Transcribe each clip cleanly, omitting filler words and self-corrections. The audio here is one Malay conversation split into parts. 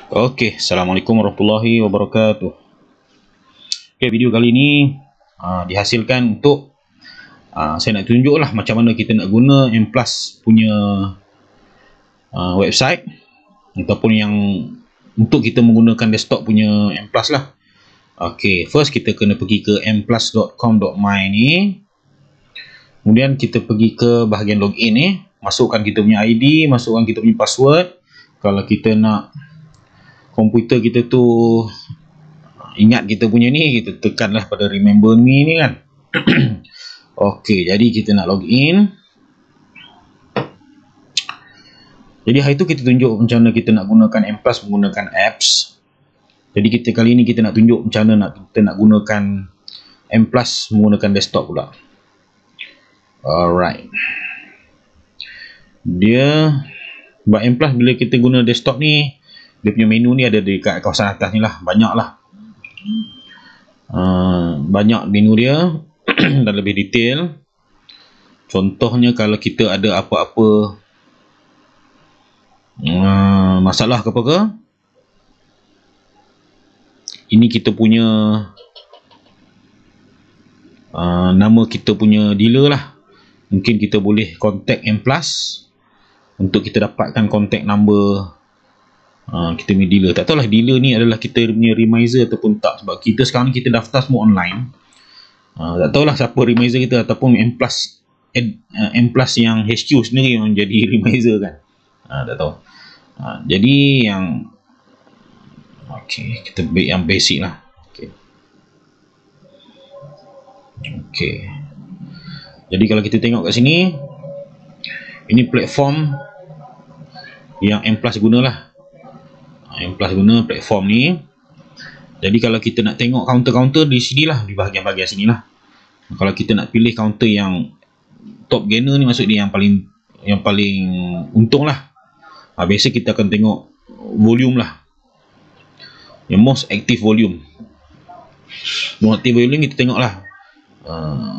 Oke, Assalamualaikum warahmatullahi wabarakatuh. Oke, video kali ini dihasilkan untuk saya nak tunjuk lah macam mana kita nak guna M Plus punya website ataupun yang untuk kita menggunakan desktop punya M Plus lah. Oke, first kita kena pergi ke mplus.com.my ni. Kemudian kita pergi ke bahagian login ni, masukkan kita punya ID, masukkan kita punya password. Kalau kita nak komputer kita tu ingat kita punya ni, kita tekanlah pada remember me ni kan. Okey, jadi kita nak login. Jadi hari tu kita tunjuk macam mana kita nak gunakan M Plus menggunakan apps. Jadi kita kali ni kita nak tunjuk macam mana kita nak gunakan M Plus menggunakan desktop pula. Alright. Dia buat M Plus bila kita guna desktop ni, dia punya menu ni ada dekat kawasan atas ni lah, banyak lah. Banyak menu dia dan lebih detail. Contohnya kalau kita ada apa-apa masalah ke apa ke, ini kita punya nama kita punya dealer lah. Mungkin kita boleh contact M Plus untuk kita dapatkan contact number kita punya dealer. Tak tahulah dealer ni adalah kita punya remiser ataupun tak, sebab kita sekarang ni kita daftar semua online. Tak tahulah siapa remiser kita ataupun M Plus yang HQ sendiri yang jadi remiser kan. Tak tahu. Jadi yang okey, kita yang basic lah. Okey. Jadi kalau kita tengok kat sini, ini platform yang M Plus gunalah. M Plus guna platform ni. Jadi kalau kita nak tengok counter-counter di sini lah, di bahagian-bahagian sini lah. Kalau kita nak pilih counter yang top gainer ni, maksud dia yang paling untung lah. Biasa kita akan tengok volume lah, yang most active volume. Most active volume kita tengok lah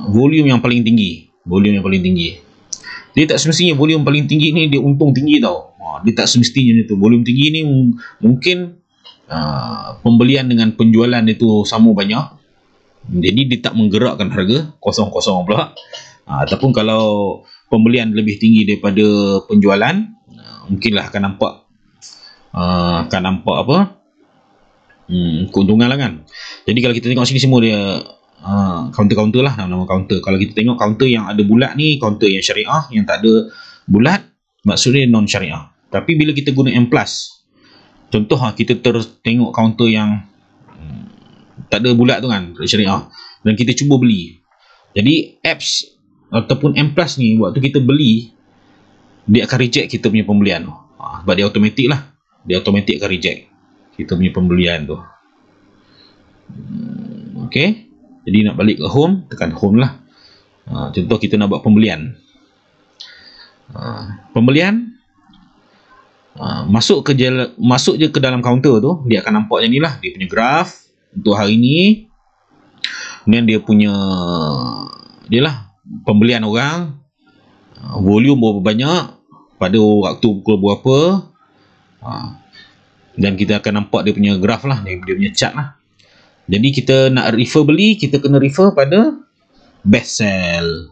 volume yang paling tinggi. Dia tak semestinya volume paling tinggi ni dia untung tinggi tau. Dia tak semestinya tu. Volume tinggi ni mungkin pembelian dengan penjualan itu sama banyak, jadi dia tak menggerakkan harga kosong-kosong pula. Ataupun kalau pembelian lebih tinggi daripada penjualan, mungkinlah akan nampak apa keuntungan lah kan. Jadi kalau kita tengok sini semua dia counter-counter lah, nama counter. Kalau kita tengok counter yang ada bulat ni, counter yang syariah. Yang tak ada bulat, maksudnya non syariah. Tapi bila kita guna M Plus, contoh kita tengok counter yang tak ada bulat tu kan, syariah, dan kita cuba beli. Jadi apps ataupun M Plus ni, waktu kita beli, dia akan reject kita punya pembelian tu. Sebab dia automatik lah, dia automatik akan reject kita punya pembelian tu. Okay, jadi nak balik ke home, tekan home lah. Contoh kita nak buat pembelian. Masuk je ke dalam counter tu, dia akan nampak macam ni lah. Dia punya graf untuk hari ni, kemudian dia punya pembelian orang, volume berapa banyak, pada waktu pukul berapa, dan kita akan nampak dia punya graf lah, dia punya chart lah. Jadi kita nak refer beli, kita kena refer pada best sell.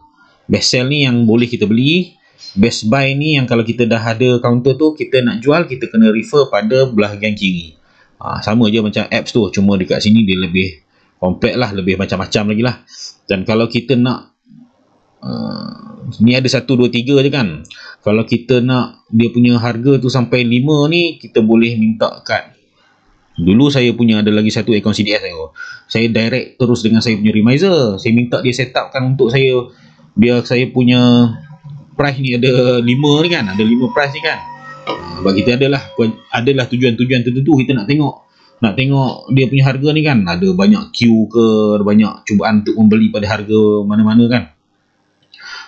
Best sell ni yang boleh kita beli. Best buy ni yang kalau kita dah ada counter tu, kita nak jual, kita kena refer pada bahagian kiri. Sama je macam apps tu, cuma dekat sini dia lebih kompleks lah, lebih macam-macam lagi lah. Dan kalau kita nak ni ada 1, 2, 3 je kan. Kalau kita nak dia punya harga tu sampai 5 ni, kita boleh minta kad. Dulu saya punya ada lagi satu akaun CDS saya direct terus dengan saya punya remiser. Saya minta dia set upkan untuk saya, biar saya punya price ni ada 5 ni kan, ada 5 price ni kan. Sebab kita adalah tujuan-tujuan tertentu. Kita nak tengok dia punya harga ni kan, ada banyak queue ke, ada banyak cubaan untuk membeli pada harga mana-mana kan,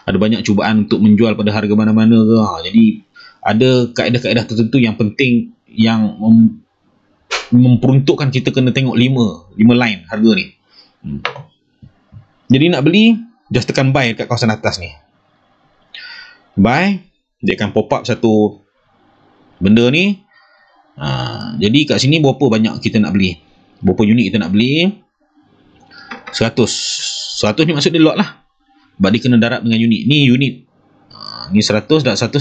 ada banyak cubaan untuk menjual pada harga mana-mana ke. Jadi ada kaedah-kaedah tertentu yang penting, yang memperuntukkan kita kena tengok 5 line harga ni. Jadi nak beli, just tekan buy dekat kawasan atas ni. Buy, dia akan pop up satu benda ni. Jadi kat sini berapa banyak kita nak beli, berapa unit kita nak beli. 100 ni maksud dia lot lah, sebab dia kena darab dengan unit. Ni unit, ni 100 dan 100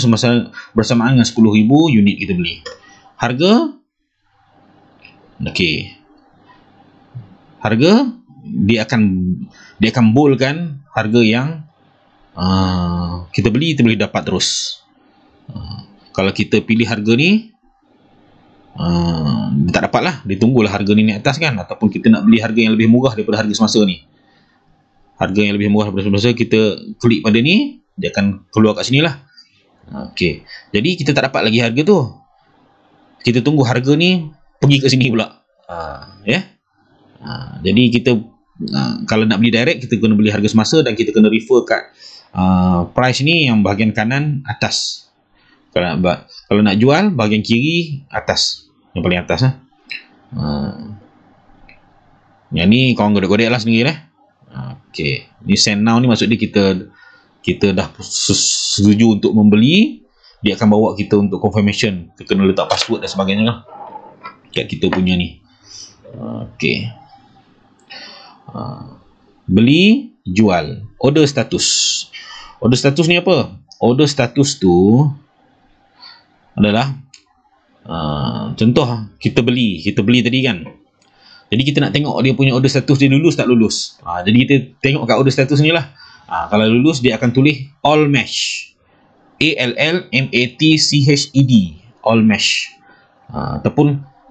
bersamaan dengan 10,000 unit kita beli. Harga, okey, harga dia akan boldkan harga yang kita beli, kita boleh dapat terus. Kalau kita pilih harga ni, dia tak dapat lah, dia tunggulah harga ni naik atas kan. Ataupun kita nak beli harga yang lebih murah daripada harga semasa ni, harga yang lebih murah daripada semasa, kita klik pada ni, dia akan keluar kat sini lah. Okey, jadi kita tak dapat lagi harga tu, kita tunggu harga ni pergi ke sini pula. Jadi kita kalau nak beli direct, kita kena beli harga semasa dan kita kena refer kat price ni yang bahagian kanan atas. Kalau nak jual, bahagian kiri atas, yang paling atas lah. Yang ni korang godek-godek lah sendiri lah. Okey, ni send now ni maksud dia kita dah setuju untuk membeli. Dia akan bawa kita untuk confirmation, kita kena letak password dan sebagainya lah kat kita punya ni. Okey, beli, jual, order status. Order status ni apa? Order status tu adalah contoh kita beli tadi kan. Jadi kita nak tengok dia punya order status dia lulus tak lulus. Jadi kita tengok kat order status ni lah. Kalau lulus, dia akan tulis all match, ALLMATCHED, all match.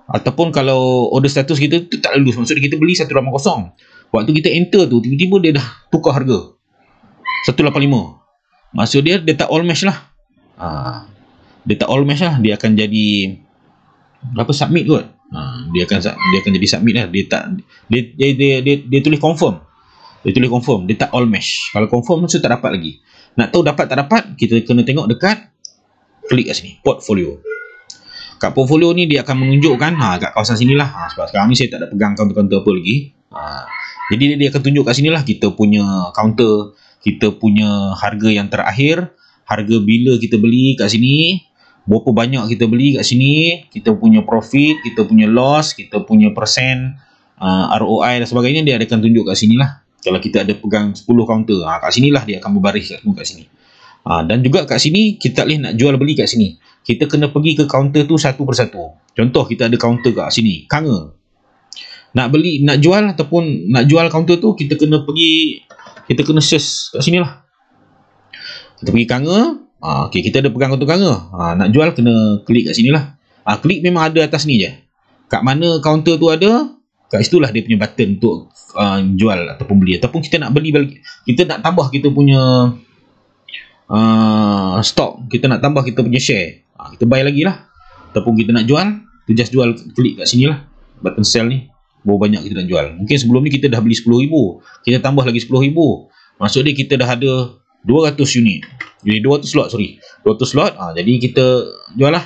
Ataupun kalau order status kita tu tak lulus, maksudnya kita beli 180, waktu kita enter tu tiba-tiba dia dah tukar harga 185, maksud dia tak all match lah. Dia tak all match lah, dia akan jadi apa, submit kot. Dia akan jadi submit lah. Dia tulis confirm. Dia tak all match. Kalau confirm maksud tak dapat lagi. Nak tahu dapat tak dapat, kita kena tengok dekat, klik kat sini, portfolio. Kat portfolio ni dia akan menunjukkan kat kawasan sinilah. Sebab sekarang ni saya tak ada pegang counter-counter apa lagi. Jadi dia akan tunjuk kat sinilah kita punya counter, kita punya harga yang terakhir, harga bila kita beli kat sini, berapa banyak kita beli kat sini, kita punya profit, kita punya loss, kita punya persen, ROI dan sebagainya, dia akan tunjuk kat sini lah. Kalau kita ada pegang 10 counter, kat sinilah dia akan berbaris kat sini. Dan juga kat sini kita boleh nak jual beli kat sini, kita kena pergi ke counter tu satu persatu. Contoh kita ada counter kat sini, Kanga. Nak beli, nak jual ataupun nak jual counter tu, kita kena search kat sini lah. Kita pergi Kanga. Okay, kita ada pegang counter Kanga. Nak jual kena klik kat sini lah. Klik memang ada atas ni je. Kat mana counter tu ada, kat situlah dia punya button untuk jual ataupun beli. Ataupun kita nak beli, kita nak tambah kita punya stok, kita nak tambah kita punya share, kita buy lagi lah. Ataupun kita nak jual, kita just jual, klik kat sini lah, button sell ni, berapa banyak kita nak jual. Mungkin sebelum ni kita dah beli 10,000, kita tambah lagi 10,000, maksud dia kita dah ada 200 unit, jadi 200 slot, 200 slot. Jadi kita jual lah.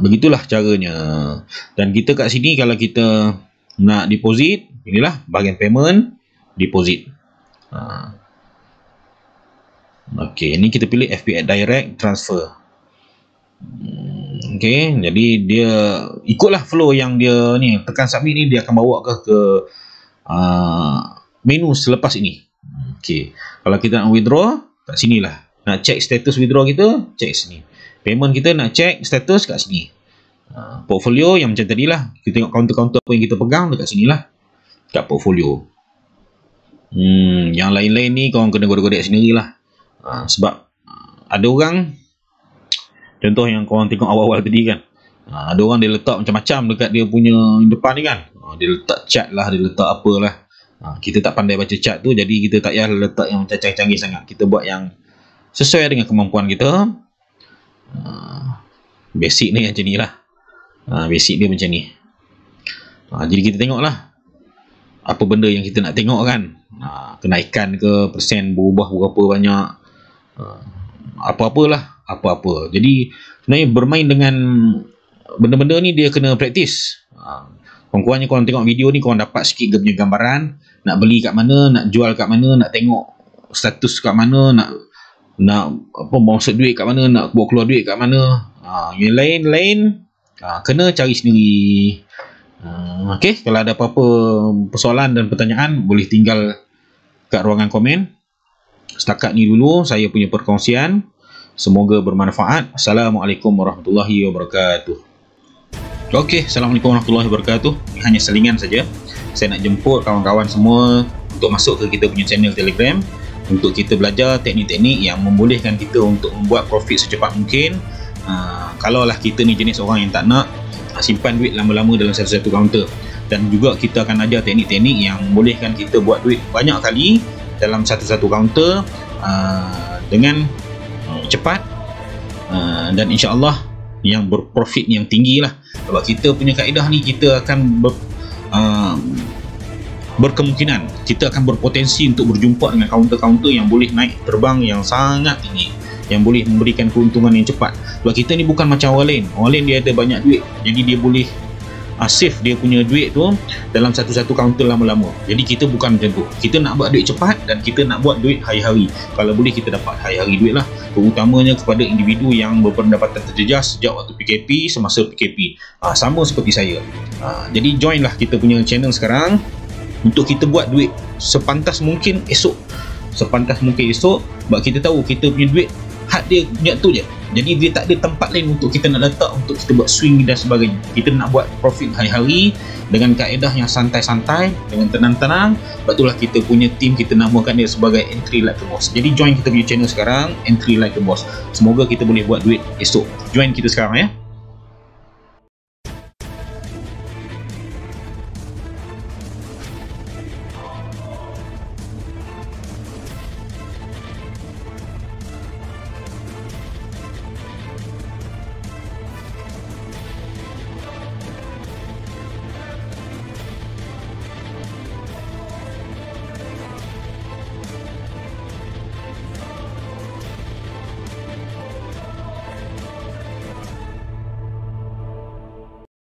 Begitulah caranya. Dan kita kat sini kalau kita nak deposit, inilah bahagian payment, deposit. Okey, ni kita pilih FPX direct transfer. Okey, jadi dia ikutlah flow yang dia ni, tekan submit ni, dia akan bawa ke menu selepas ini. Okey, kalau kita nak withdraw, kat sinilah. Nak check status withdraw kita, check sini. Payment kita nak check status kat sini. Portfolio yang macam tadi lah, kita tengok counter-counter apa yang kita pegang dekat sini lah, kat portfolio. Yang lain-lain ni korang kena godek-godek sendirilah. Sebab ada orang, contoh yang korang tengok awal-awal tadi kan, ada orang dia letak macam-macam dekat dia punya depan ni kan. Dia letak chart lah, dia letak apalah. Kita tak pandai baca chart tu, jadi kita tak payah letak yang macam canggih-canggih sangat. Kita buat yang sesuai dengan kemampuan kita. Basic ni macam ni lah. Basic dia macam ni. Jadi kita tengok lah apa benda yang kita nak tengok kan. Kenaikan ke, persen berubah berapa banyak, apa-apalah, apa-apa. Jadi sebenarnya bermain dengan benda-benda ni dia kena praktis. Kurang-kurangnya korang tengok video ni, korang dapat sikit dia punya gambaran. Nak beli kat mana, nak jual kat mana, nak tengok status kat mana, nak apa, bawa duit kat mana, nak bawa keluar duit kat mana. Yang lain-lain kena cari sendiri. Okey, kalau ada apa-apa persoalan dan pertanyaan boleh tinggal kat ruangan komen. Setakat ni dulu saya punya perkongsian. Semoga bermanfaat. Assalamualaikum warahmatullahi wabarakatuh. Okey, Assalamualaikum warahmatullahi wabarakatuh. Ini hanya selingan saja. Saya nak jemput kawan-kawan semua untuk masuk ke kita punya channel Telegram untuk kita belajar teknik-teknik yang membolehkan kita untuk membuat profit secepat mungkin. Kalaulah kita ni jenis orang yang tak nak simpan duit lama-lama dalam satu-satu kaunter, dan juga kita akan ajar teknik-teknik yang membolehkan kita buat duit banyak kali dalam satu-satu kaunter dengan cepat dan insya-Allah yang berprofit yang tinggi lah. Sebab kita punya kaedah ni, kita akan berkemungkinan, kita akan berpotensi untuk berjumpa dengan kaunter-kaunter yang boleh naik terbang yang sangat tinggi, yang boleh memberikan keuntungan yang cepat. Sebab kita ni bukan macam orang lain. Orang lain dia ada banyak duit, jadi dia boleh save dia punya duit tu dalam satu-satu kaunter lama-lama. Jadi kita bukan macam tu. Kita nak buat duit cepat dan kita nak buat duit hari-hari. Kalau boleh kita dapat hari-hari duit lah. Terutamanya kepada individu yang berpendapatan terjejas sejak waktu PKP, semasa PKP. Sama seperti saya. Jadi join lah kita punya channel sekarang untuk kita buat duit sepantas mungkin esok. Sebab kita tahu kita punya duit had dia punya tu je. Jadi dia tak ada tempat lain untuk kita nak letak untuk kita buat swing dan sebagainya. Kita nak buat profit hari-hari dengan kaedah yang santai-santai, dengan tenang-tenang. Sebab itulah kita punya team, kita namakan dia sebagai Entry Like a Boss. Jadi join kita punya channel sekarang, Entry Like a Boss. Semoga kita boleh buat duit esok. Join kita sekarang ya.